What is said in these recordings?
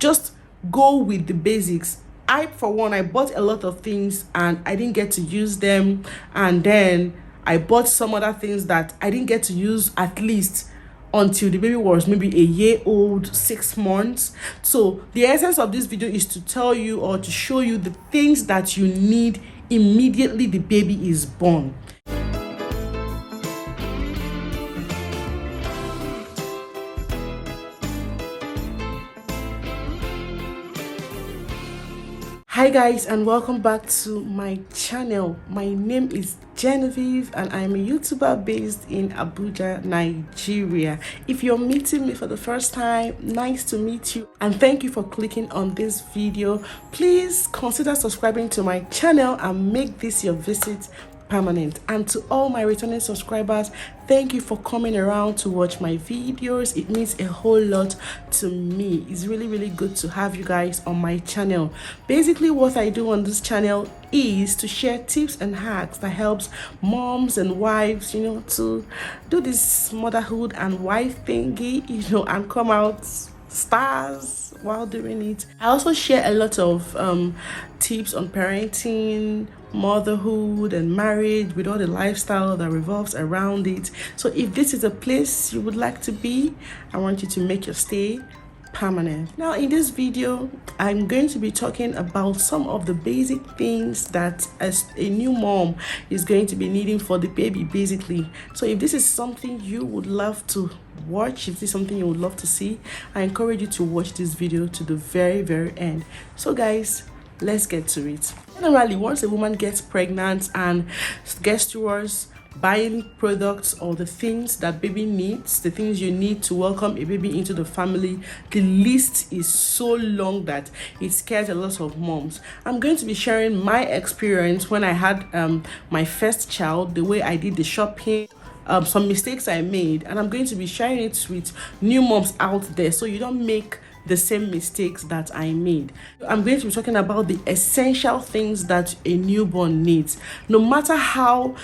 just go with the basics. For one, I bought a lot of things and I didn't get to use them, and then I bought some other things that I didn't get to use at least until the baby was maybe a year old, 6 months. So the essence of this video is to tell you or to show you the things that you need immediately the baby is born. Hi guys, and welcome back to my channel. My name is Genevieve and I'm a YouTuber based in Abuja, Nigeria. If you're meeting me for the first time, nice to meet you and thank you for clicking on this video. Please consider subscribing to my channel and make this your visit permanent. And to all my returning subscribers, thank you for coming around to watch my videos. It means a whole lot to me. It's really good to have you guys on my channel. Basically, what I do on this channel is to share tips and hacks that helps moms and wives, to do this motherhood and wife thingy, and come out stars while doing it. I also share a lot of tips on parenting, motherhood and marriage, with all the lifestyle that revolves around it. So if this is a place you would like to be, I want you to make your stay permanent. Now in this video, I'm going to be talking about some of the basic things that as a new mom is going to be needing for the baby, basically. So if this is something you would love to watch, if this is something you would love to see, I encourage you to watch this video to the very end. So guys, let's get to it. Generally, once a woman gets pregnant and gets towards buying products or the things that baby needs, the things you need to welcome a baby into the family, the list is so long that it scares a lot of moms. I'm going to be sharing my experience when I had my first child, the way I did the shopping, some mistakes I made, and I'm going to be sharing it with new moms out there so you don't make the same mistakes that I made. I'm going to be talking about the essential things that a newborn needs. No matter how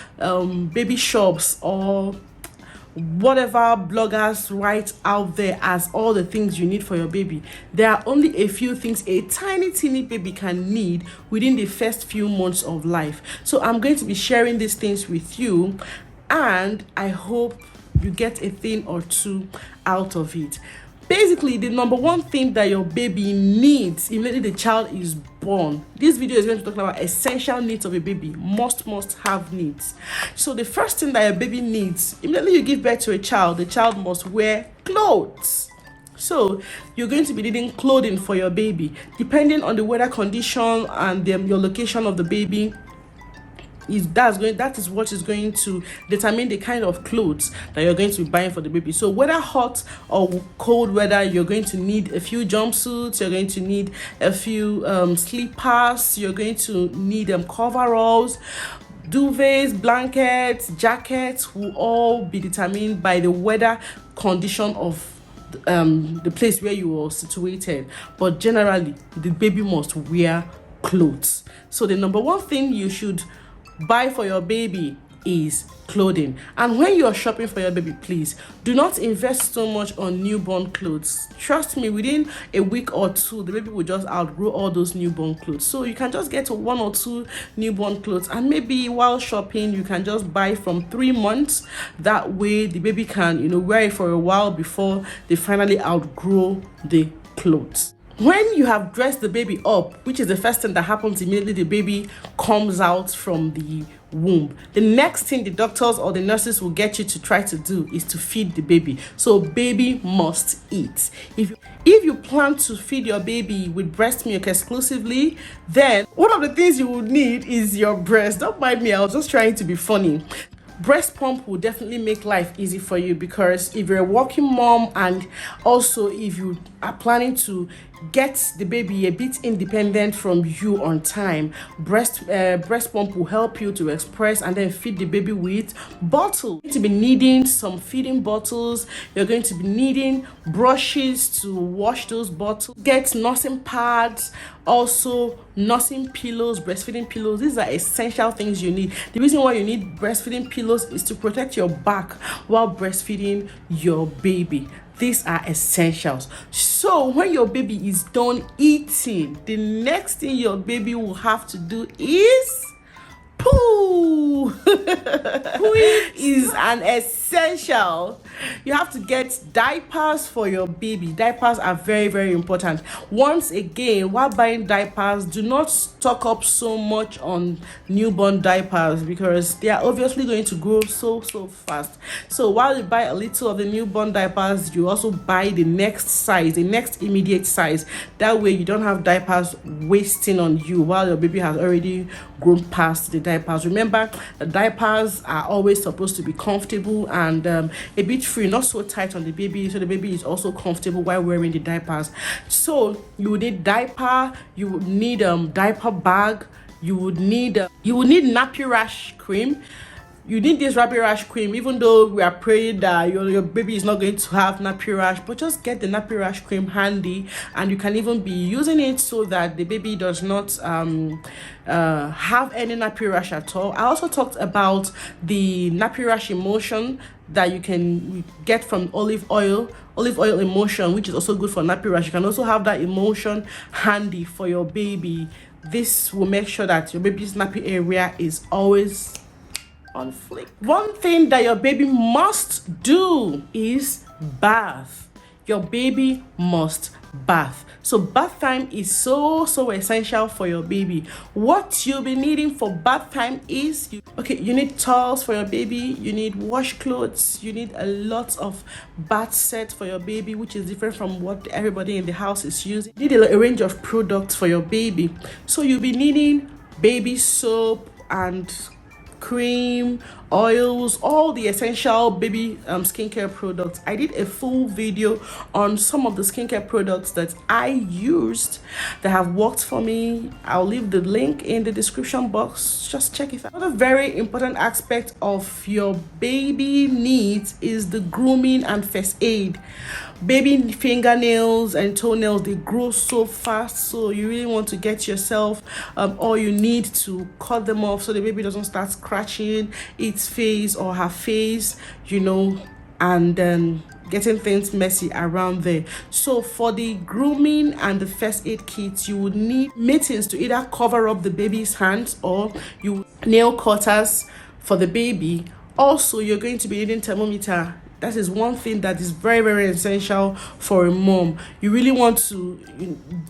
baby shops or whatever bloggers write out there as all the things you need for your baby, there are only a few things a teeny baby can need within the first few months of life. So I'm going to be sharing these things with you, and I hope you get a thing or two out of it. Basically, the number one thing that your baby needs immediately the child is born. This video is going to talk about essential needs of a baby, must have needs. So the first thing that your baby needs, immediately you give birth to a child, the child must wear clothes. So you're going to be needing clothing for your baby, depending on the weather condition and your location of the baby. That is what is going to determine the kind of clothes that you're going to be buying for the baby. So whether hot or cold weather, you're going to need a few jumpsuits, you're going to need a few slippers, you're going to need coveralls, duvets, blankets, jackets will all be determined by the weather condition of the place where you are situated. But generally, the baby must wear clothes. So the number one thing you should buy for your baby is clothing. And when you are shopping for your baby, please do not invest so much on newborn clothes. Trust me, within a week or two, the baby will just outgrow all those newborn clothes. So you can just get 1 or 2 newborn clothes, and maybe while shopping you can just buy from 3 months. That way the baby can wear it for a while before they finally outgrow the clothes. When you have dressed the baby up, which is the first thing that happens immediately the baby comes out from the womb, the next thing the doctors or the nurses will get you to try to do is to feed the baby. So baby must eat. If you plan to feed your baby with breast milk exclusively, then one of the things you will need is your breast. Don't mind me, I was just trying to be funny. Breast pump will definitely make life easy for you, because if you're a working mom and also if you are planning to get the baby a bit independent from you on time, breast pump will help you to express and then feed the baby with bottle. You're going to be needing some feeding bottles. You're going to be needing brushes to wash those bottles. Get nursing pads, also nursing pillows, breastfeeding pillows. These are essential things you need. The reason why you need breastfeeding pillows is to protect your back while breastfeeding your baby. These are essentials. So when your baby is done eating, the next thing your baby will have to do is poo. Pooing is an essential. You have to get diapers for your baby. Diapers are very, very important. Once again, while buying diapers, do not stock up so much on newborn diapers because they are obviously going to grow so fast. So while you buy a little of the newborn diapers, you also buy the next size, the next immediate size. That way you don't have diapers wasting on you while your baby has already grown past the diapers. Remember, the diapers are always supposed to be comfortable and a bit free, not so tight on the baby, so the baby is also comfortable while wearing the diapers. So you would need diaper, you would need diaper bag, you would need nappy rash cream. You need this nappy rash cream, even though we are praying that your baby is not going to have nappy rash, but just get the nappy rash cream handy, and you can even be using it so that the baby does not have any nappy rash at all. I also talked about the nappy rash emulsion that you can get from olive oil emulsion, which is also good for nappy rash. You can also have that emulsion handy for your baby. This will make sure that your baby's nappy area is always on flick. One thing that your baby must do is bath. Your baby must bath. So bath time is so essential for your baby. What you'll be needing for bath time is you need towels for your baby, you need washcloths, you need a lot of bath sets for your baby, which is different from what everybody in the house is using. You need a range of products for your baby. So you'll be needing baby soap and cream, oils, all the essential baby skincare products. I did a full video on some of the skincare products that I used that have worked for me. I'll leave the link in the description box. Just check it out. Another very important aspect of your baby needs is the grooming and first aid. Baby fingernails and toenails, they grow so fast, so you really want to get yourself all you need to cut them off so the baby doesn't start scratching its face or her face, and then getting things messy around there. So for the grooming and the first aid kits, you would need mittens to either cover up the baby's hands, or nail cutters for the baby. Also, you're going to be needing thermometer. That is one thing that is very, very essential for a mom. You really want to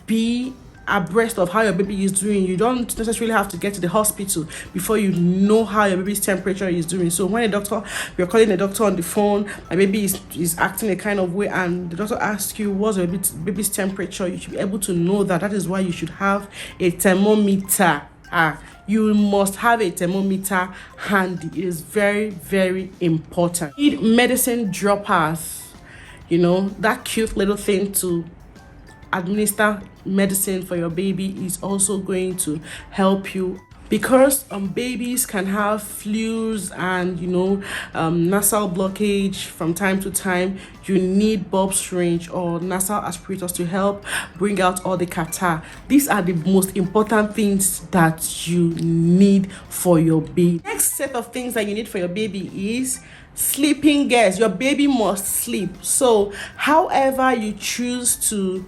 be abreast of how your baby is doing. You don't necessarily have to get to the hospital before you know how your baby's temperature is doing. So when you're calling a doctor on the phone, my baby is acting a kind of way, and the doctor asks you what's your baby's temperature, you should be able to know that. That is why you should have a thermometer. You must have a thermometer handy. It is very, very important. You need medicine droppers, that cute little thing to administer medicine for your baby is also going to help you, because babies can have flus and nasal blockage from time to time. You need bulb syringe or nasal aspirators to help bring out all the catarrh. These are the most important things that you need for your baby. Next set of things that you need for your baby is sleeping gears. Your baby must sleep. So however you choose to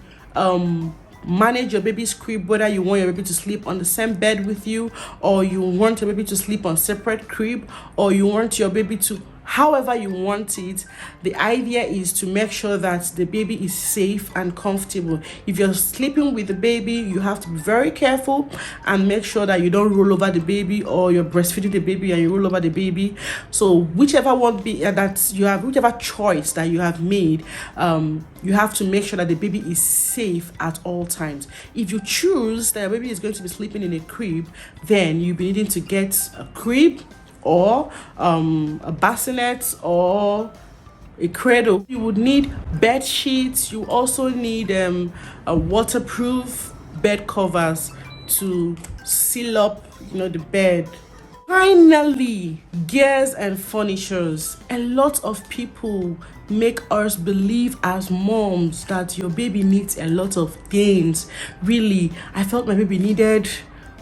manage your baby's crib, whether you want your baby to sleep on the same bed with you, or you want your baby to sleep on separate crib, or you want your baby to, however you want it, the idea is to make sure that the baby is safe and comfortable. If you're sleeping with the baby, you have to be very careful and make sure that you don't roll over the baby, or you're breastfeeding the baby and you roll over the baby. So whichever whichever choice that you have made, you have to make sure that the baby is safe at all times. If you choose that your baby is going to be sleeping in a crib, then you'll be needing to get a crib or a bassinet or a cradle. You would need bed sheets. You also need a waterproof bed covers to seal up the bed. Finally, gears and furnitures. A lot of people make us believe as moms that your baby needs a lot of things. Really, I felt my baby needed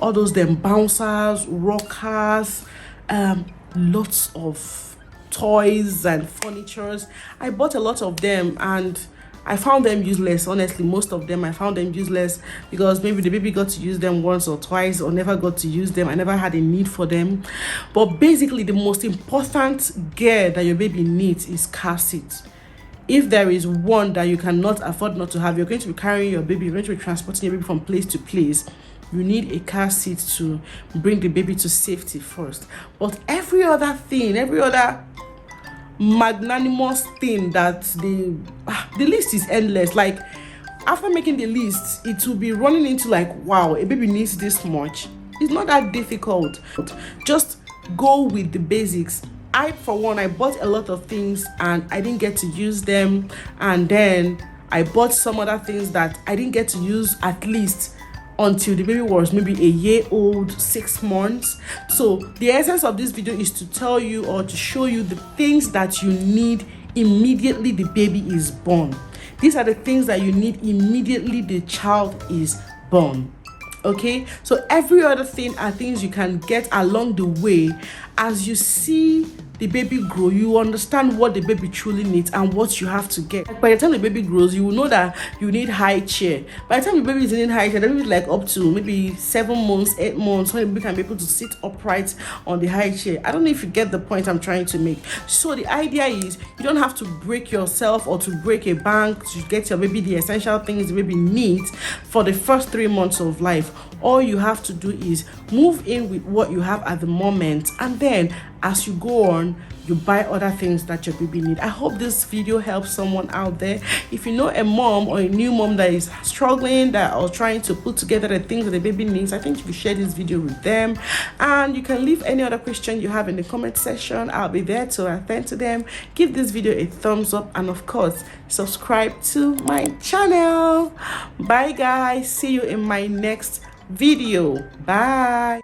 all those bouncers, rockers, lots of toys and furnitures. I bought a lot of them and I found them useless. Honestly, most of them I found them useless because maybe the baby got to use them once or twice or never got to use them. I never had a need for them. But basically, the most important gear that your baby needs is car seat. If there is one that you cannot afford not to have, you're going to be carrying your baby, you're going to be transporting your baby from place to place, you need a car seat to bring the baby to safety first. But every other thing, every other magnanimous thing that the list is endless. Like, after making the list, it will be running into like, wow, a baby needs this much. It's not that difficult. Just go with the basics. I, for one, I bought a lot of things and I didn't get to use them, and then I bought some other things that I didn't get to use at least until the baby was maybe a year old, 6 months. So the essence of this video is to tell you or to show you the things that you need immediately the baby is born. These are the things that you need immediately the child is born. Okay, so every other thing are things you can get along the way. As you see the baby grow, you understand what the baby truly needs and what you have to get. By the time the baby grows, you will know that you need high chair. By the time the baby is in high chair, the baby is like up to maybe 7 months, 8 months, when the baby can be able to sit upright on the high chair. I don't know if you get the point I'm trying to make. So the idea is you don't have to break yourself or to break a bank to get your baby the essential things the baby needs for the first 3 months of life. All you have to do is move in with what you have at the moment, and then as you go on, you buy other things that your baby need. I hope this video helps someone out there. If you know a mom or a new mom that is struggling, that or trying to put together the things that the baby needs, I think you should share this video with them. And you can leave any other question you have in the comment section. I'll be there to attend to them. Give this video a thumbs up, and of course, subscribe to my channel. Bye guys, see you in my next video. Bye.